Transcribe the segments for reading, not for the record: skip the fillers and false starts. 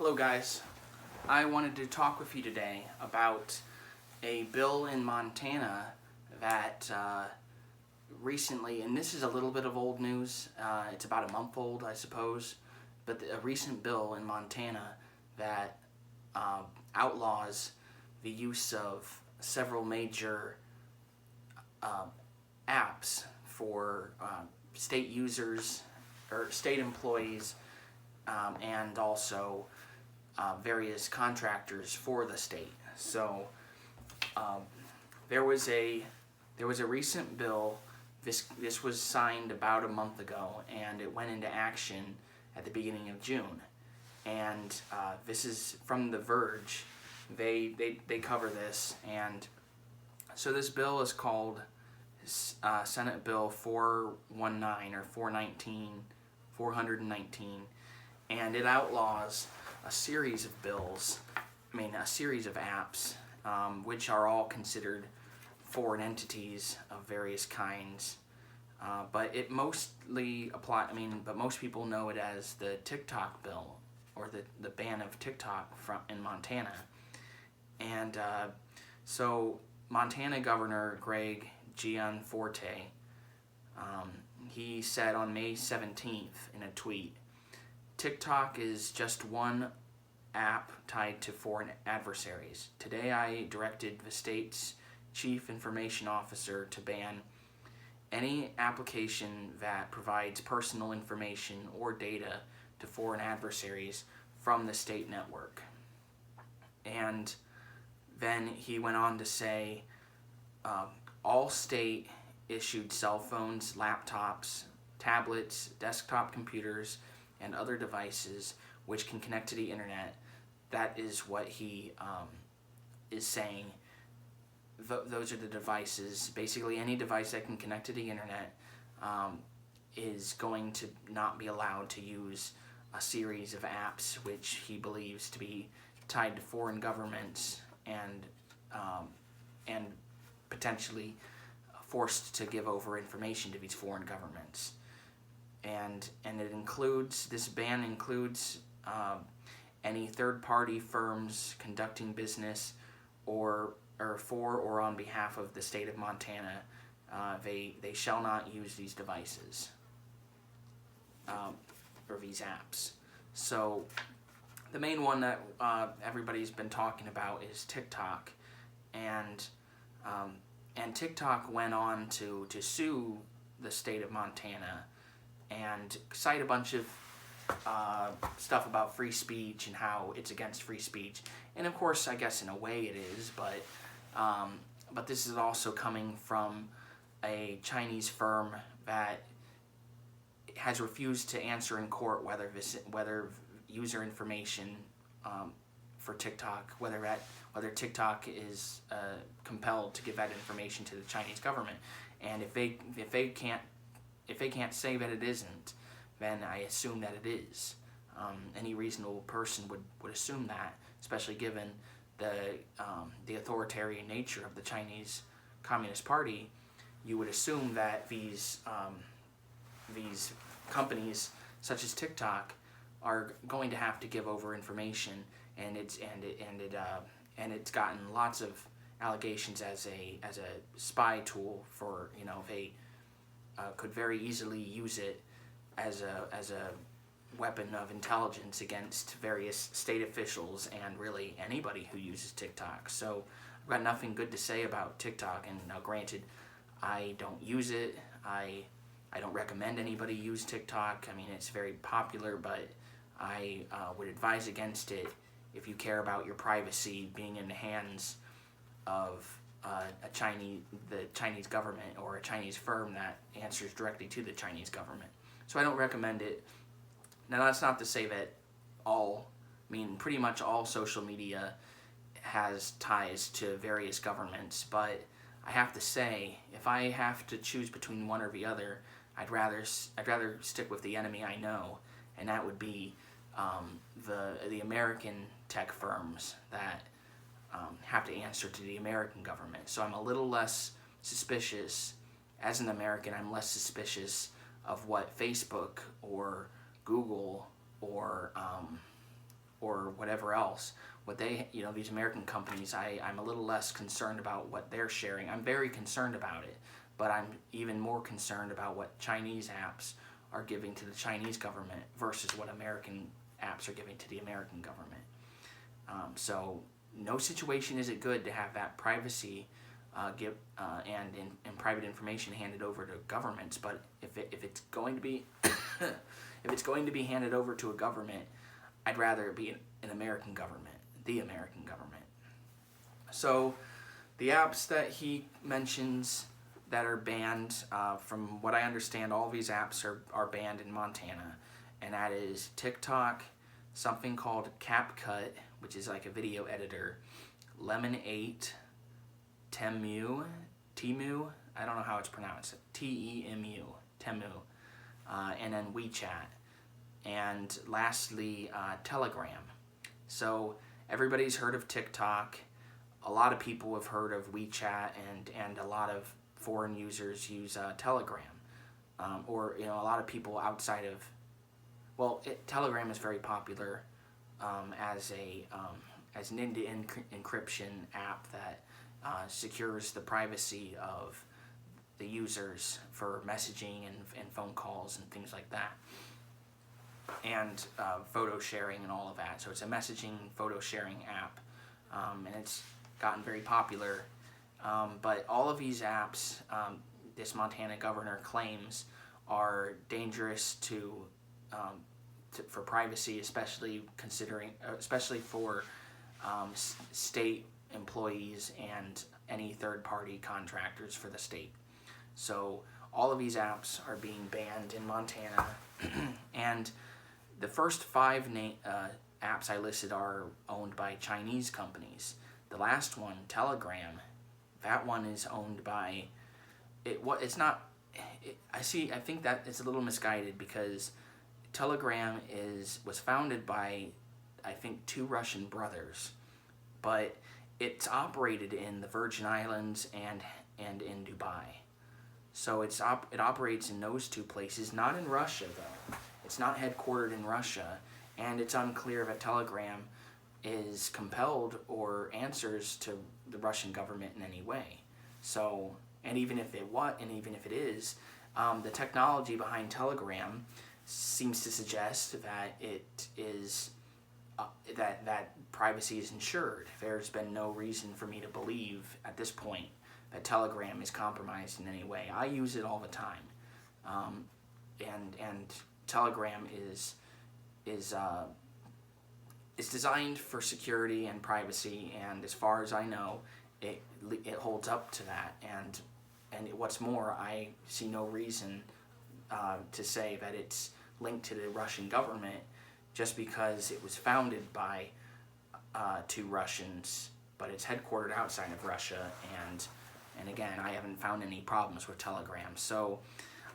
Hello guys, I wanted to talk with you today about a bill in Montana that recently, and this is a little bit of old news, it's about a month old I suppose, but a recent bill in Montana that outlaws the use of several major apps for state users or state employees and also various contractors for the state. So there was a recent bill. This was signed about a month ago, and it went into action at the beginning of June. And this is from The Verge. They cover this, and so this bill is called Senate Bill 419 or 419, and it outlaws a series of bills, a series of apps, which are all considered foreign entities of various kinds. But it mostly but most people know it as the TikTok bill, or the ban of TikTok in Montana. And so Montana Governor Greg Gianforte, he said on May 17th in a tweet, "TikTok is just one app tied to foreign adversaries. Today I directed the state's chief information officer to ban any application that provides personal information or data to foreign adversaries from the state network." And then he went on to say, all state issued cell phones, laptops, tablets, desktop computers, and other devices which can connect to the internet. That is what he is saying. Those are the devices. Basically, any device that can connect to the internet is going to not be allowed to use a series of apps which he believes to be tied to foreign governments and potentially forced to give over information to these foreign governments. And this ban includes any third-party firms conducting business or for or on behalf of the state of Montana. They shall not use these devices or these apps. So the main one that everybody's been talking about is TikTok, and TikTok went on to sue the state of Montana and cite a bunch of stuff about free speech and how it's against free speech. And of course, I guess in a way it is, but this is also coming from a Chinese firm that has refused to answer in court whether user information for TikTok, whether TikTok is compelled to give that information to the Chinese government. And if they can't say that it isn't, then I assume that it is. Any reasonable person would assume that, especially given the authoritarian nature of the Chinese Communist Party. You would assume that these companies, such as TikTok, are going to have to give over information, and it's gotten lots of allegations as a spy tool for, they could very easily use it as a weapon of intelligence against various state officials and really anybody who uses TikTok. So I've got nothing good to say about TikTok, and now granted, I don't use it. I don't recommend anybody use TikTok. It's very popular, but I would advise against it if you care about your privacy being in the hands of the Chinese government or a Chinese firm that answers directly to the Chinese government. So I don't recommend it. Now that's not to say that pretty much all social media has ties to various governments, but I have to say, if I have to choose between one or the other, I'd rather stick with the enemy I know, and that would be the American tech firms that have to answer to the American government. So I'm a little less suspicious, as an American, I'm less suspicious of what Facebook or Google or or whatever else. What they, these American companies, I'm a little less concerned about what they're sharing. I'm very concerned about it, but I'm even more concerned about what Chinese apps are giving to the Chinese government versus what American apps are giving to the American government. So no situation is it good to have that privacy and private information handed over to governments. But if it's going to be if it's going to be handed over to a government, I'd rather it be an American government, the American government. So the apps that he mentions that are banned, from what I understand, all these apps are banned in Montana, and that is TikTok, something called CapCut, which is like a video editor, Lemon8, Temu, I don't know how it's pronounced, Temu, and then WeChat, and lastly, Telegram. So everybody's heard of TikTok. A lot of people have heard of WeChat, and a lot of foreign users use Telegram, or a lot of people outside of. Well, Telegram is very popular as an end-to-end encryption app that secures the privacy of the users for messaging and phone calls and things like that, and photo sharing and all of that. So it's a messaging photo sharing app, and it's gotten very popular. But all of these apps, this Montana governor claims, are dangerous for privacy, especially for state employees and any third-party contractors for the state. So all of these apps are being banned in Montana, and the first 5 apps I listed are owned by Chinese companies. The last one, Telegram, that one is owned by I think that it's a little misguided, because Telegram was founded by, I think, 2 Russian brothers, but it's operated in the Virgin Islands and in Dubai. So it operates in those 2 places, not in Russia though. It's not headquartered in Russia, and it's unclear that Telegram is compelled or answers to the Russian government in any way. So, and even if it is, the technology behind Telegram seems to suggest that it is that privacy is ensured. There's been no reason for me to believe at this point that Telegram is compromised in any way. I use it all the time, and Telegram is designed for security and privacy, and as far as I know, it holds up to that. And what's more, I see no reason to say that it's linked to the Russian government just because it was founded by 2 Russians, but it's headquartered outside of Russia. And again, I haven't found any problems with Telegram. So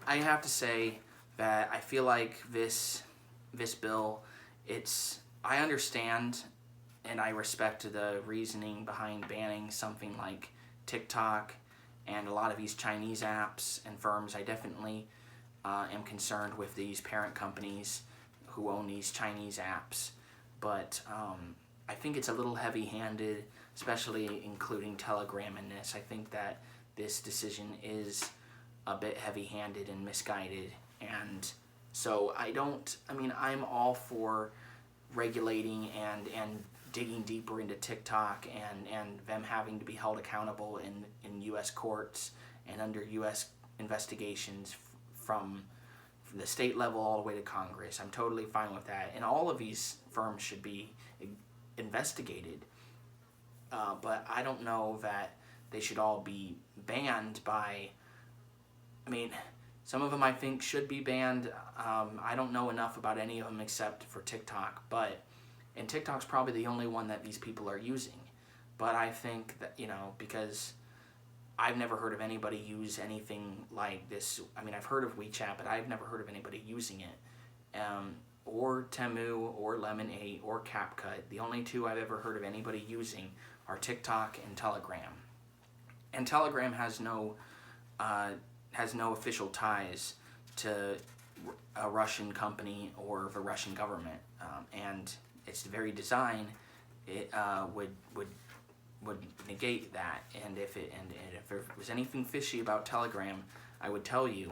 I have to say that I feel like this bill, I understand and I respect the reasoning behind banning something like TikTok and a lot of these Chinese apps and firms. I definitely am concerned with these parent companies who own these Chinese apps, but I think it's a little heavy-handed, especially including Telegram in this. I think that this decision is a bit heavy-handed and misguided, and so I'm all for regulating and digging deeper into TikTok and them having to be held accountable in U.S. courts and under U.S. investigations from the state level all the way to Congress. I'm totally fine with that, and all of these firms should be investigated, but I don't know that they should all be banned by, some of them I think should be banned. I don't know enough about any of them except for TikTok, and TikTok's probably the only one that these people are using. But I think that, because I've never heard of anybody use anything like this. I've heard of WeChat, but I've never heard of anybody using it. Or Temu, or Lemon8, or CapCut. The only 2 I've ever heard of anybody using are TikTok and Telegram. And Telegram has no official ties to a Russian company or the Russian government. And its very design, it would negate that. And if there was anything fishy about Telegram, I would tell you.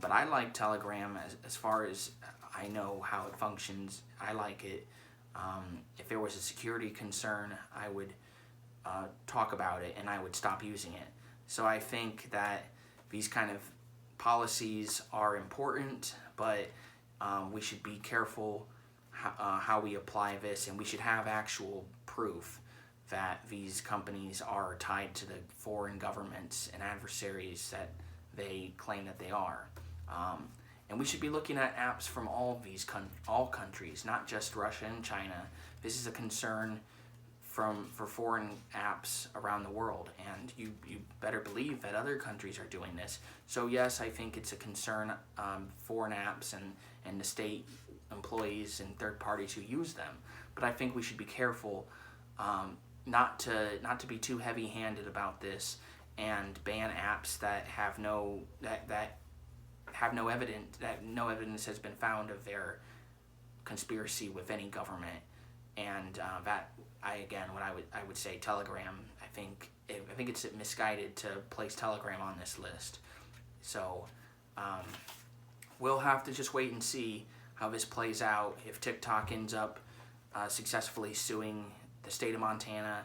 But I like Telegram as far as I know how it functions. I like it. If there was a security concern, I would talk about it and I would stop using it. So I think that these kind of policies are important, but we should be careful how we apply this, and we should have actual proof that these companies are tied to the foreign governments and adversaries that they claim that they are. And we should be looking at apps from all countries, not just Russia and China. This is a concern for foreign apps around the world, and you better believe that other countries are doing this. So yes, I think it's a concern, foreign apps and the state employees and third parties who use them. But I think we should be careful not to be too heavy-handed about this and ban apps that have no evidence, that no evidence has been found of their conspiracy with any government. And what I would say Telegram. I think it's misguided to place Telegram on this list. So we'll have to just wait and see how this plays out. If TikTok ends up successfully suing the state of Montana,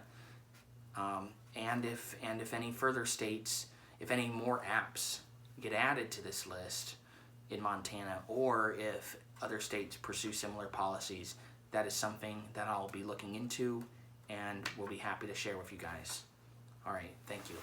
and if any further states, if any more apps get added to this list in Montana, or if other states pursue similar policies, that is something that I'll be looking into and will be happy to share with you guys. All right, thank you.